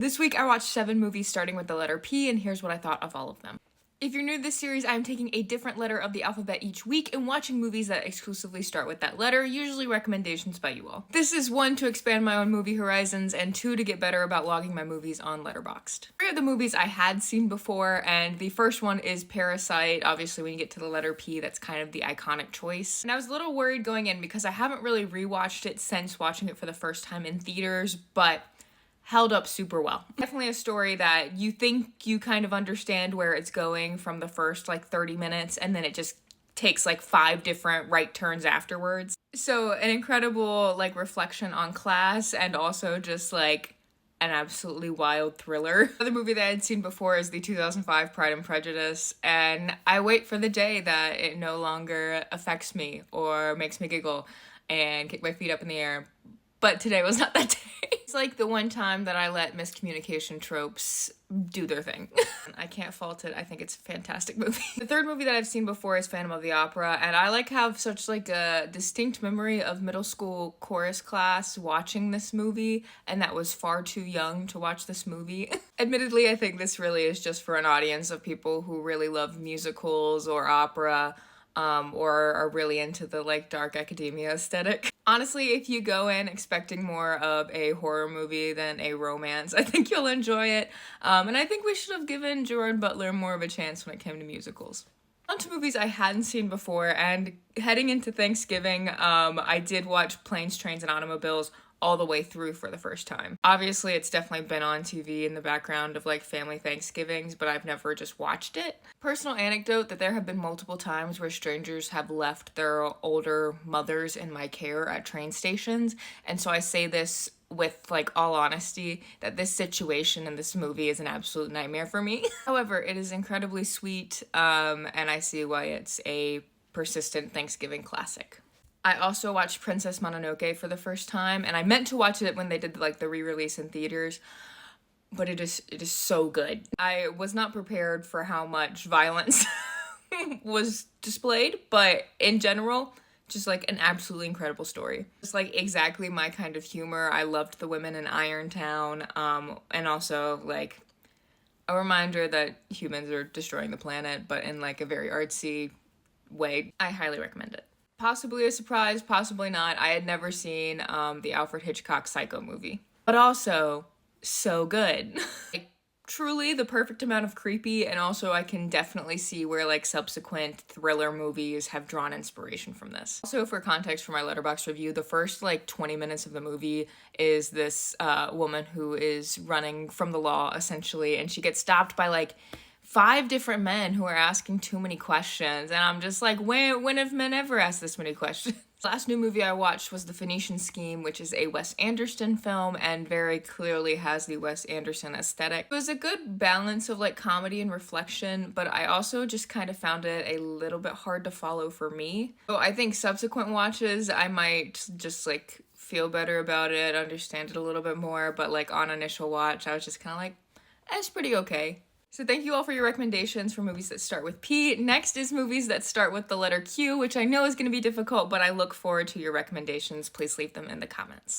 This week I watched 7 movies starting with the letter P, and here's what I thought of all of them. If you're new to this series, I'm taking a different letter of the alphabet each week and watching movies that exclusively start with that letter, usually recommendations by you all. This is 1, to expand my own movie horizons, and 2, to get better about logging my movies on Letterboxd. 3 of the movies I had seen before, and the first one is Parasite. Obviously, when you get to the letter P, that's kind of the iconic choice. And I was a little worried going in because I haven't really rewatched it since watching it for the first time in theaters, but held up super well. Definitely a story that you think you kind of understand where it's going from the first 30 minutes, and then it just takes 5 different right turns afterwards. So an incredible reflection on class, and also just an absolutely wild thriller. Another movie that I had seen before is the 2005 Pride and Prejudice, and I wait for the day that it no longer affects me or makes me giggle and kick my feet up in the air. But today was not that day. It's the one time that I let miscommunication tropes do their thing. I can't fault it. I think it's a fantastic movie. The third movie that I've seen before is Phantom of the Opera, and I have such a distinct memory of middle school chorus class watching this movie, and that was far too young to watch this movie. Admittedly, I think this really is just for an audience of people who really love musicals or opera, or are really into the dark academia aesthetic. Honestly, if you go in expecting more of a horror movie than a romance, I think you'll enjoy it. And I think we should have given Gerard Butler more of a chance when it came to musicals. On to movies I hadn't seen before, and heading into Thanksgiving, I did watch Planes, Trains, and Automobiles all the way through for the first time. Obviously, it's definitely been on TV in the background of family Thanksgivings, but I've never just watched it. Personal anecdote that there have been multiple times where strangers have left their older mothers in my care at train stations, and so I say this with all honesty that this situation in this movie is an absolute nightmare for me. However, it is incredibly sweet, and I see why it's a persistent Thanksgiving classic. I also watched Princess Mononoke for the first time, and I meant to watch it when they did the re-release in theaters, but it is so good. I was not prepared for how much violence was displayed, but in general, just an absolutely incredible story. Just exactly my kind of humor. I loved the women in Irontown, and also a reminder that humans are destroying the planet, but in a very artsy way. I highly recommend it. Possibly a surprise, possibly not. I had never seen the Alfred Hitchcock Psycho movie, but also so good. Truly the perfect amount of creepy, and also I can definitely see where subsequent thriller movies have drawn inspiration from this. Also, for context for my Letterboxd review, the first 20 minutes of the movie is this woman who is running from the law essentially, and she gets stopped by 5 different men who are asking too many questions, and I'm just when have men ever asked this many questions? The last new movie I watched was The Phoenician Scheme, which is a Wes Anderson film and very clearly has the Wes Anderson aesthetic. It was a good balance of comedy and reflection, but I also just kind of found it a little bit hard to follow for me. So I think subsequent watches I might just feel better about it, understand it a little bit more, but on initial watch I was just kind of it's pretty okay. So thank you all for your recommendations for movies that start with P. Next is movies that start with the letter Q, which I know is going to be difficult, but I look forward to your recommendations. Please leave them in the comments.